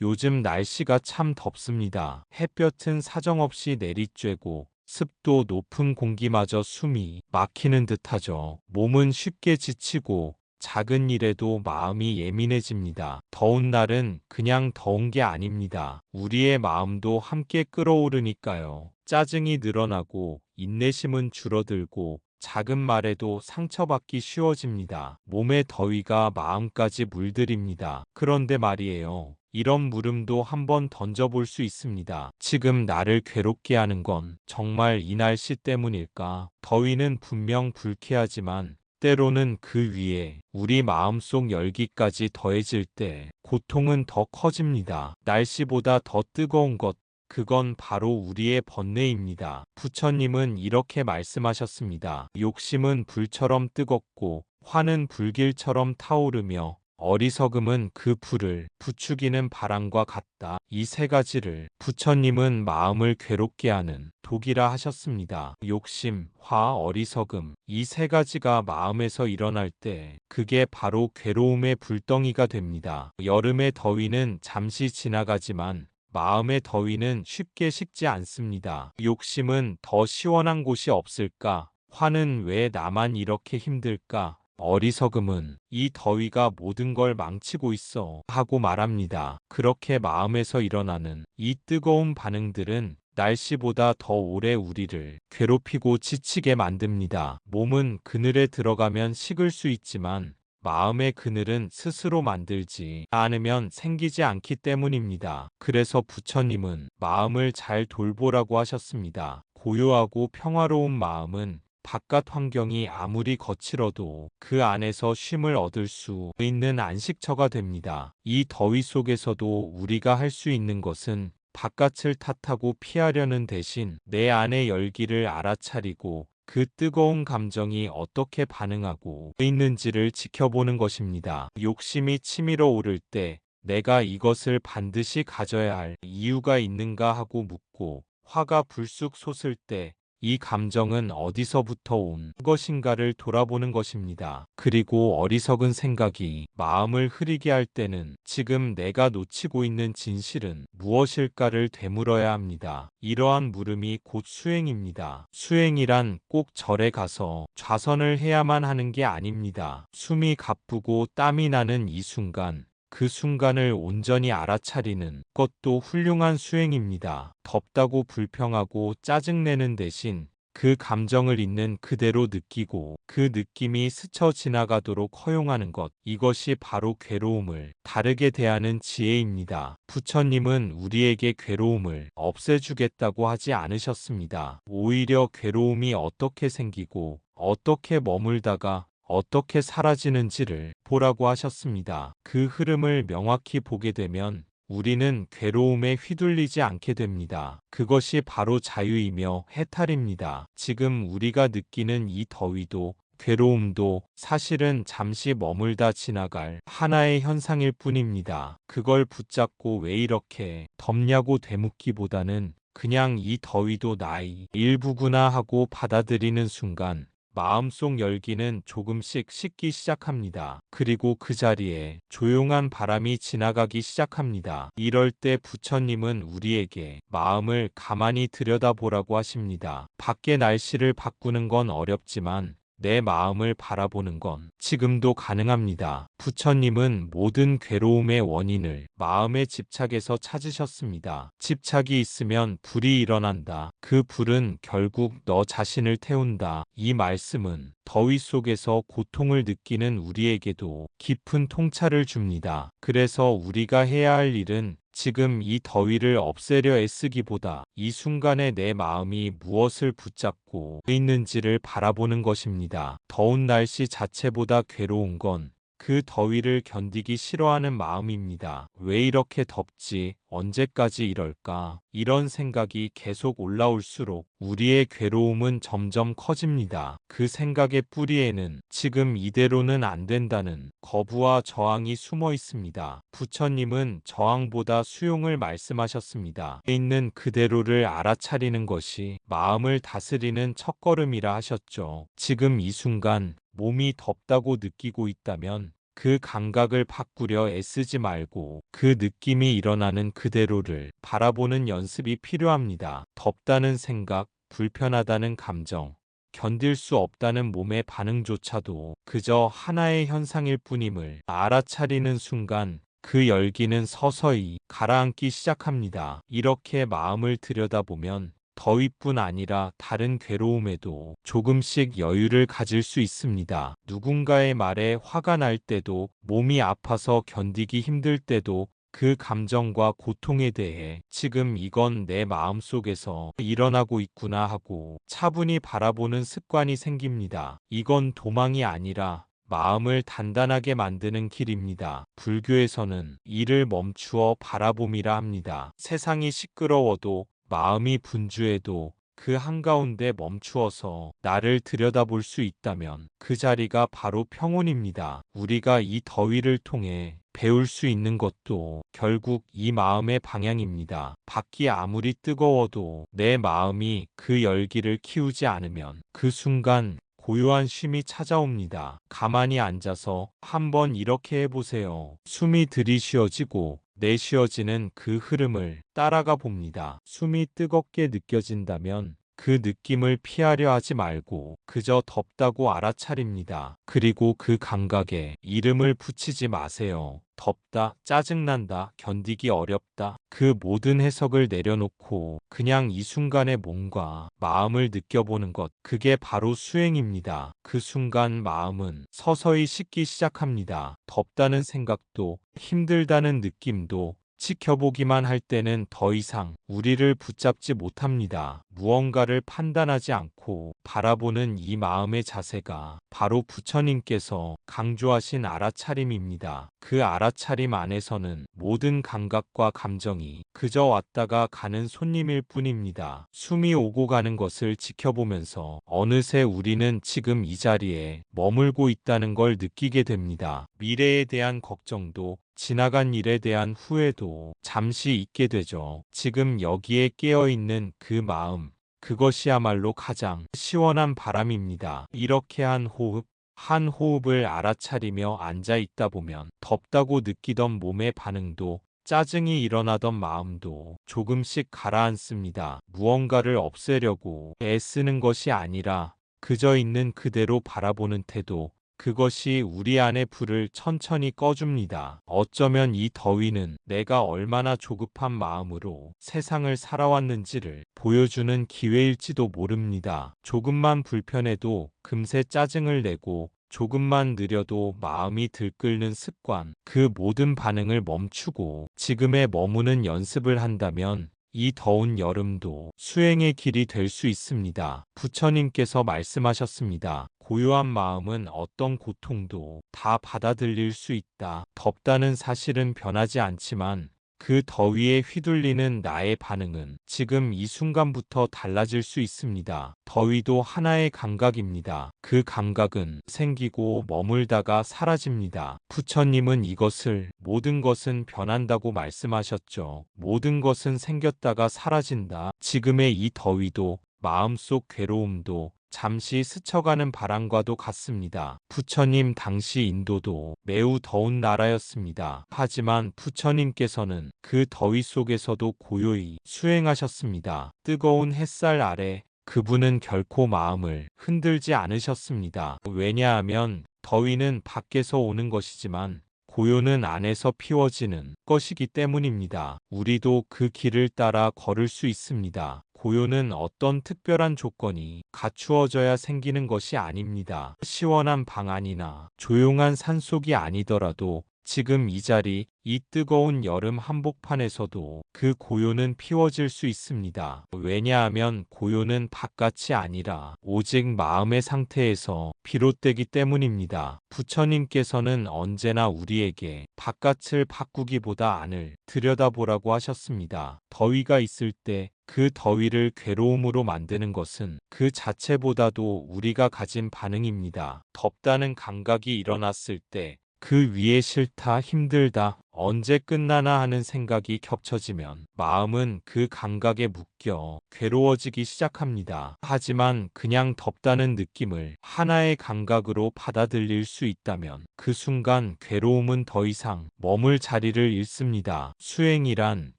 요즘 날씨가 참 덥습니다. 햇볕은 사정없이 내리쬐고 습도 높은 공기마저 숨이 막히는 듯하죠. 몸은 쉽게 지치고 작은 일에도 마음이 예민해집니다. 더운 날은 그냥 더운 게 아닙니다. 우리의 마음도 함께 끓어오르니까요. 짜증이 늘어나고 인내심은 줄어들고 작은 말에도 상처받기 쉬워집니다. 몸의 더위가 마음까지 물들입니다. 그런데 말이에요. 이런 물음도 한번 던져볼 수 있습니다. 지금 나를 괴롭게 하는 건 정말 이 날씨 때문일까? 더위는 분명 불쾌하지만 때로는 그 위에 우리 마음속 열기까지 더해질 때 고통은 더 커집니다. 날씨보다 더 뜨거운 것, 그건 바로 우리의 번뇌입니다. 부처님은 이렇게 말씀하셨습니다. 욕심은 불처럼 뜨겁고 화는 불길처럼 타오르며 어리석음은 그 불을 부추기는 바람과 같다. 이 세 가지를 부처님은 마음을 괴롭게 하는 독이라 하셨습니다. 욕심, 화, 어리석음, 이 세 가지가 마음에서 일어날 때 그게 바로 괴로움의 불덩이가 됩니다. 여름의 더위는 잠시 지나가지만 마음의 더위는 쉽게 식지 않습니다. 욕심은 더 시원한 곳이 없을까? 화는 왜 나만 이렇게 힘들까? 어리석음은 이 더위가 모든 걸 망치고 있어 하고 말합니다. 그렇게 마음에서 일어나는 이 뜨거운 반응들은 날씨보다 더 오래 우리를 괴롭히고 지치게 만듭니다. 몸은 그늘에 들어가면 식을 수 있지만 마음의 그늘은 스스로 만들지 않으면 생기지 않기 때문입니다. 그래서 부처님은 마음을 잘 돌보라고 하셨습니다. 고요하고 평화로운 마음은 바깥 환경이 아무리 거칠어도 그 안에서 쉼을 얻을 수 있는 안식처가 됩니다. 이 더위 속에서도 우리가 할 수 있는 것은 바깥을 탓하고 피하려는 대신 내 안의 열기를 알아차리고 그 뜨거운 감정이 어떻게 반응하고 있는지를 지켜보는 것입니다. 욕심이 치밀어 오를 때 내가 이것을 반드시 가져야 할 이유가 있는가 하고 묻고, 화가 불쑥 솟을 때 이 감정은 어디서부터 온 것인가를 돌아보는 것입니다. 그리고 어리석은 생각이 마음을 흐리게 할 때는 지금 내가 놓치고 있는 진실은 무엇일까를 되물어야 합니다. 이러한 물음이 곧 수행입니다. 수행이란 꼭 절에 가서 좌선을 해야만 하는 게 아닙니다. 숨이 가쁘고 땀이 나는 이 순간, 그 순간을 온전히 알아차리는 것도 훌륭한 수행입니다. 덥다고 불평하고 짜증내는 대신 그 감정을 있는 그대로 느끼고 그 느낌이 스쳐 지나가도록 허용하는 것, 이것이 바로 괴로움을 다르게 대하는 지혜입니다. 부처님은 우리에게 괴로움을 없애주겠다고 하지 않으셨습니다. 오히려 괴로움이 어떻게 생기고 어떻게 머물다가 어떻게 사라지는지를 보라고 하셨습니다. 그 흐름을 명확히 보게 되면 우리는 괴로움에 휘둘리지 않게 됩니다. 그것이 바로 자유이며 해탈입니다. 지금 우리가 느끼는 이 더위도 괴로움도 사실은 잠시 머물다 지나갈 하나의 현상일 뿐입니다. 그걸 붙잡고 왜 이렇게 덥냐고 되묻기보다는 그냥 이 더위도 나의 일부구나 하고 받아들이는 순간 마음속 열기는 조금씩 식기 시작합니다. 그리고 그 자리에 조용한 바람이 지나가기 시작합니다. 이럴 때 부처님은 우리에게 마음을 가만히 들여다보라고 하십니다. 밖의 날씨를 바꾸는 건 어렵지만 내 마음을 바라보는 건 지금도 가능합니다. 부처님은 모든 괴로움의 원인을 마음의 집착에서 찾으셨습니다. 집착이 있으면 불이 일어난다. 그 불은 결국 너 자신을 태운다. 이 말씀은 더위 속에서 고통을 느끼는 우리에게도 깊은 통찰을 줍니다. 그래서 우리가 해야 할 일은 지금 이 더위를 없애려 애쓰기보다 이 순간에 내 마음이 무엇을 붙잡고 있는지를 바라보는 것입니다. 더운 날씨 자체보다 괴로운 건 그 더위를 견디기 싫어하는 마음입니다. 왜 이렇게 덥지? 언제까지 이럴까? 이런 생각이 계속 올라올수록 우리의 괴로움은 점점 커집니다. 그 생각의 뿌리에는 지금 이대로는 안 된다는 거부와 저항이 숨어 있습니다. 부처님은 저항보다 수용을 말씀하셨습니다. 있는 그대로를 알아차리는 것이 마음을 다스리는 첫걸음이라 하셨죠. 지금 이 순간 몸이 덥다고 느끼고 있다면 그 감각을 바꾸려 애쓰지 말고 그 느낌이 일어나는 그대로를 바라보는 연습이 필요합니다. 덥다는 생각, 불편하다는 감정, 견딜 수 없다는 몸의 반응조차도 그저 하나의 현상일 뿐임을 알아차리는 순간 그 열기는 서서히 가라앉기 시작합니다. 이렇게 마음을 들여다보면 더위뿐 아니라 다른 괴로움에도 조금씩 여유를 가질 수 있습니다. 누군가의 말에 화가 날 때도, 몸이 아파서 견디기 힘들 때도 그 감정과 고통에 대해 지금 이건 내 마음속에서 일어나고 있구나 하고 차분히 바라보는 습관이 생깁니다. 이건 도망이 아니라 마음을 단단하게 만드는 길입니다. 불교에서는 이를 멈추어 바라봄이라 합니다. 세상이 시끄러워도 마음이 분주해도 그 한가운데 멈추어서 나를 들여다볼 수 있다면 그 자리가 바로 평온입니다. 우리가 이 더위를 통해 배울 수 있는 것도 결국 이 마음의 방향입니다. 밖이 아무리 뜨거워도 내 마음이 그 열기를 키우지 않으면 그 순간 고요한 쉼이 찾아옵니다. 가만히 앉아서 한번 이렇게 해보세요. 숨이 들이쉬어지고 내쉬어지는 그 흐름을 따라가 봅니다. 숨이 뜨겁게 느껴진다면 그 느낌을 피하려 하지 말고 그저 덥다고 알아차립니다. 그리고 그 감각에 이름을 붙이지 마세요. 덥다, 짜증난다, 견디기 어렵다. 그 모든 해석을 내려놓고 그냥 이 순간의 몸과 마음을 느껴보는 것. 그게 바로 수행입니다. 그 순간 마음은 서서히 식기 시작합니다. 덥다는 생각도 힘들다는 느낌도 지켜보기만 할 때는 더 이상 우리를 붙잡지 못합니다. 무언가를 판단하지 않고 바라보는 이 마음의 자세가 바로 부처님께서 강조하신 알아차림입니다. 그 알아차림 안에서는 모든 감각과 감정이 그저 왔다가 가는 손님일 뿐입니다. 숨이 오고 가는 것을 지켜보면서 어느새 우리는 지금 이 자리에 머물고 있다는 걸 느끼게 됩니다. 미래에 대한 걱정도 지나간 일에 대한 후회도 잠시 잊게 되죠. 지금 여기에 깨어있는 그 마음, 그것이야말로 가장 시원한 바람입니다. 이렇게 한 호흡을 알아차리며 앉아 있다 보면 덥다고 느끼던 몸의 반응도 짜증이 일어나던 마음도 조금씩 가라앉습니다. 무언가를 없애려고 애쓰는 것이 아니라 그저 있는 그대로 바라보는 태도, 그것이 우리 안의 불을 천천히 꺼줍니다. 어쩌면 이 더위는 내가 얼마나 조급한 마음으로 세상을 살아왔는지를 보여주는 기회일지도 모릅니다. 조금만 불편해도 금세 짜증을 내고 조금만 느려도 마음이 들끓는 습관, 그 모든 반응을 멈추고 지금에 머무는 연습을 한다면 이 더운 여름도 수행의 길이 될 수 있습니다. 부처님께서 말씀하셨습니다. 고요한 마음은 어떤 고통도 다 받아들일 수 있다. 덥다는 사실은 변하지 않지만 그 더위에 휘둘리는 나의 반응은 지금 이 순간부터 달라질 수 있습니다. 더위도 하나의 감각입니다. 그 감각은 생기고 머물다가 사라집니다. 부처님은 이것을 모든 것은 변한다고 말씀하셨죠. 모든 것은 생겼다가 사라진다. 지금의 이 더위도 마음속 괴로움도 잠시 스쳐가는 바람과도 같습니다. 부처님 당시 인도도 매우 더운 나라였습니다. 하지만 부처님께서는 그 더위 속에서도 고요히 수행하셨습니다. 뜨거운 햇살 아래 그분은 결코 마음을 흔들지 않으셨습니다. 왜냐하면 더위는 밖에서 오는 것이지만 고요는 안에서 피워지는 것이기 때문입니다. 우리도 그 길을 따라 걸을 수 있습니다. 고요는 어떤 특별한 조건이 갖추어져야 생기는 것이 아닙니다. 시원한 방 안이나 조용한 산속이 아니더라도 지금 이 자리, 이 뜨거운 여름 한복판에서도 그 고요는 피워질 수 있습니다. 왜냐하면 고요는 바깥이 아니라 오직 마음의 상태에서 비롯되기 때문입니다. 부처님께서는 언제나 우리에게 바깥을 바꾸기보다 안을 들여다보라고 하셨습니다. 더위가 있을 때 그 더위를 괴로움으로 만드는 것은 그 자체보다도 우리가 가진 반응입니다. 덥다는 감각이 일어났을 때 그 위에 싫다, 힘들다, 언제 끝나나 하는 생각이 겹쳐지면 마음은 그 감각에 묶여 괴로워지기 시작합니다. 하지만 그냥 덥다는 느낌을 하나의 감각으로 받아들일 수 있다면 그 순간 괴로움은 더 이상 머물 자리를 잃습니다. 수행이란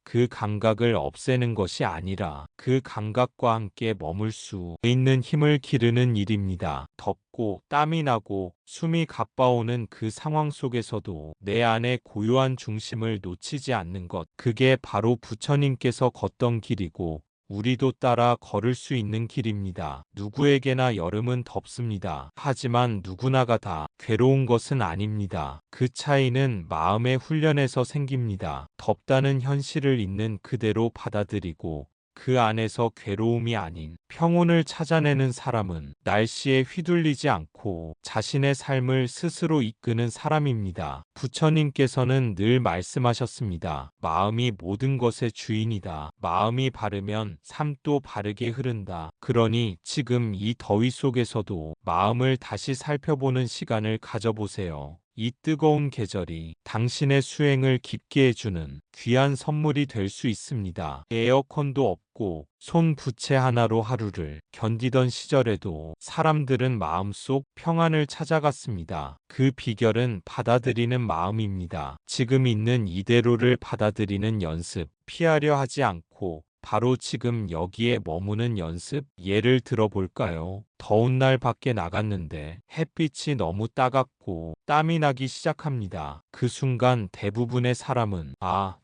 그 감각을 없애는 것이 아니라 그 감각과 함께 머물 수 있는 힘을 기르는 일입니다. 덥고 땀이 나고 숨이 가빠오는 그 상황 속에서도 내 안의 고요한 중심을 놓치지 않는 것, 그게 바로 부처님께서 걷던 길이고 우리도 따라 걸을 수 있는 길입니다. 누구에게나 여름은 덥습니다. 하지만 누구나가 다 괴로운 것은 아닙니다. 그 차이는 마음의 훈련에서 생깁니다. 덥다는 현실을 있는 그대로 받아들이고 그 안에서 괴로움이 아닌 평온을 찾아내는 사람은 날씨에 휘둘리지 않고 자신의 삶을 스스로 이끄는 사람입니다. 부처님께서는 늘 말씀하셨습니다. 마음이 모든 것의 주인이다. 마음이 바르면 삶도 바르게 흐른다. 그러니 지금 이 더위 속에서도 마음을 다시 살펴보는 시간을 가져보세요. 이 뜨거운 계절이 당신의 수행을 깊게 해주는 귀한 선물이 될 수 있습니다. 에어컨도 없고 손 부채 하나로 하루를 견디던 시절에도 사람들은 마음속 평안을 찾아갔습니다. 그 비결은 받아들이는 마음입니다. 지금 있는 이대로를 받아들이는 연습, 피하려 하지 않고 바로 지금 여기에 머무는 연습, 예를 들어볼까요? 더운 날 밖에 나갔는데 햇빛이 너무 따갑고 땀이 나기 시작합니다. 그 순간 대부분의 사람은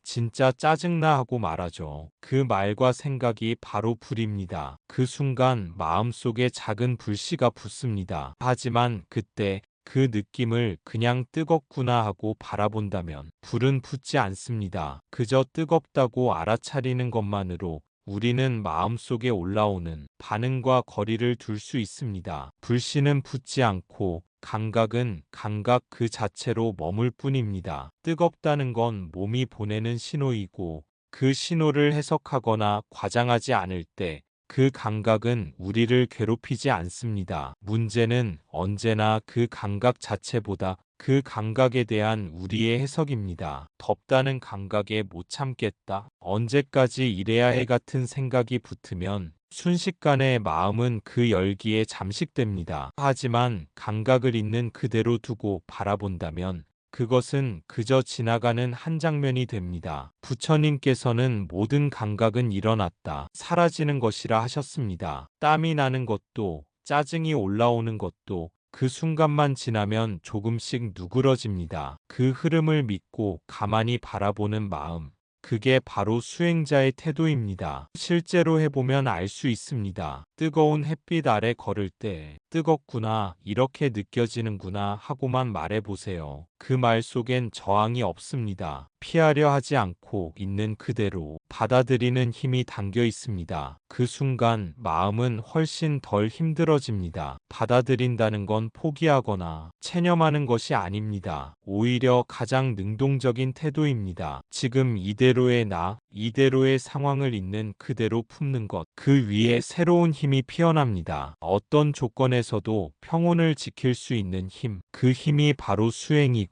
진짜 짜증나 하고 말하죠. 그 말과 생각이 바로 불입니다. 그 순간 마음속에 작은 불씨가 붙습니다. 하지만 그때 그 느낌을 그냥 뜨겁구나 하고 바라본다면 불은 붙지 않습니다. 그저 뜨겁다고 알아차리는 것만으로 우리는 마음속에 올라오는 반응과 거리를 둘 수 있습니다. 불씨는 붙지 않고 감각은 감각 그 자체로 머물 뿐입니다. 뜨겁다는 건 몸이 보내는 신호이고 그 신호를 해석하거나 과장하지 않을 때 그 감각은 우리를 괴롭히지 않습니다. 문제는 언제나 그 감각 자체보다 그 감각에 대한 우리의 해석입니다. 덥다는 감각에 못 참겠다. 언제까지 이래야 해 같은 생각이 붙으면 순식간에 마음은 그 열기에 잠식됩니다. 하지만 감각을 있는 그대로 두고 바라본다면 그것은 그저 지나가는 한 장면이 됩니다. 부처님께서는 모든 감각은 일어났다, 사라지는 것이라 하셨습니다. 땀이 나는 것도, 짜증이 올라오는 것도 그 순간만 지나면 조금씩 누그러집니다. 그 흐름을 믿고 가만히 바라보는 마음. 그게 바로 수행자의 태도입니다. 실제로 해보면 알 수 있습니다. 뜨거운 햇빛 아래 걸을 때 뜨겁구나, 이렇게 느껴지는구나 하고만 말해보세요. 그 말 속엔 저항이 없습니다. 피하려 하지 않고 있는 그대로 받아들이는 힘이 담겨 있습니다. 그 순간 마음은 훨씬 덜 힘들어집니다. 받아들인다는 건 포기하거나 체념하는 것이 아닙니다. 오히려 가장 능동적인 태도입니다. 지금 이대로의 나, 이대로의 상황을 있는 그대로 품는 것, 그 위에 새로운 힘이 피어납니다. 어떤 조건에서도 평온을 지킬 수 있는 힘, 그 힘이 바로 수행이고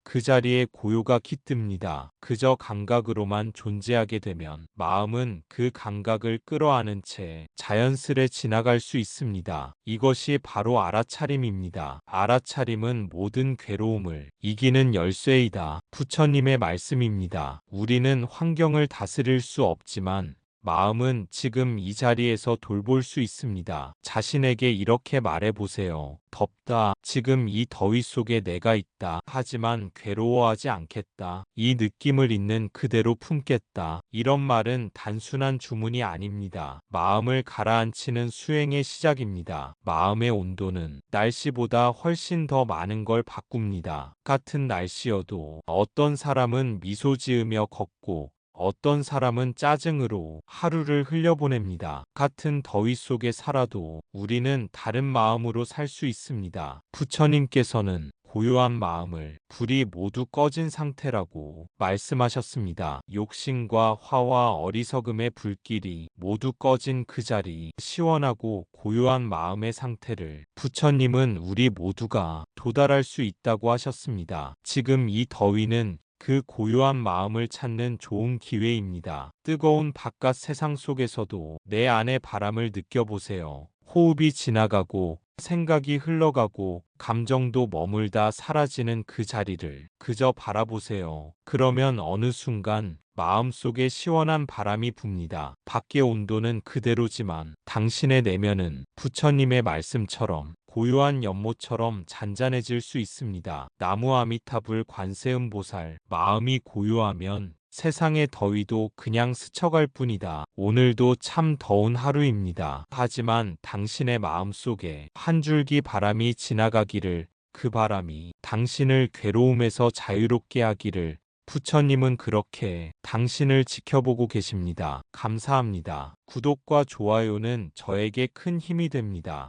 그 자리에 고요가 깃듭니다. 그저 감각으로만 존재하게 되면 마음은 그 감각을 끌어안은 채 자연스레 지나갈 수 있습니다. 이것이 바로 알아차림입니다. 알아차림은 모든 괴로움을 이기는 열쇠이다. 부처님의 말씀입니다. 우리는 환경을 다스릴 수 없지만 마음은 지금 이 자리에서 돌볼 수 있습니다. 자신에게 이렇게 말해보세요. 덥다. 지금 이 더위 속에 내가 있다. 하지만 괴로워하지 않겠다. 이 느낌을 있는 그대로 품겠다. 이런 말은 단순한 주문이 아닙니다. 마음을 가라앉히는 수행의 시작입니다. 마음의 온도는 날씨보다 훨씬 더 많은 걸 바꿉니다. 같은 날씨여도 어떤 사람은 미소 지으며 걷고 어떤 사람은 짜증으로 하루를 흘려보냅니다. 같은 더위 속에 살아도 우리는 다른 마음으로 살 수 있습니다. 부처님께서는 고요한 마음을 불이 모두 꺼진 상태라고 말씀하셨습니다. 욕심과 화와 어리석음의 불길이 모두 꺼진 그 자리, 시원하고 고요한 마음의 상태를 부처님은 우리 모두가 도달할 수 있다고 하셨습니다. 지금 이 더위는 그 고요한 마음을 찾는 좋은 기회입니다. 뜨거운 바깥 세상 속에서도 내 안의 바람을 느껴보세요. 호흡이 지나가고 생각이 흘러가고 감정도 머물다 사라지는 그 자리를 그저 바라보세요. 그러면 어느 순간 마음속에 시원한 바람이 붑니다. 밖의 온도는 그대로지만 당신의 내면은 부처님의 말씀처럼 고요한 연못처럼 잔잔해질 수 있습니다. 나무 아미타불 관세음보살, 마음이 고요하면 세상의 더위도 그냥 스쳐갈 뿐이다. 오늘도 참 더운 하루입니다. 하지만 당신의 마음속에 한 줄기 바람이 지나가기를, 그 바람이 당신을 괴로움에서 자유롭게 하기를, 부처님은 그렇게 당신을 지켜보고 계십니다. 감사합니다. 구독과 좋아요는 저에게 큰 힘이 됩니다.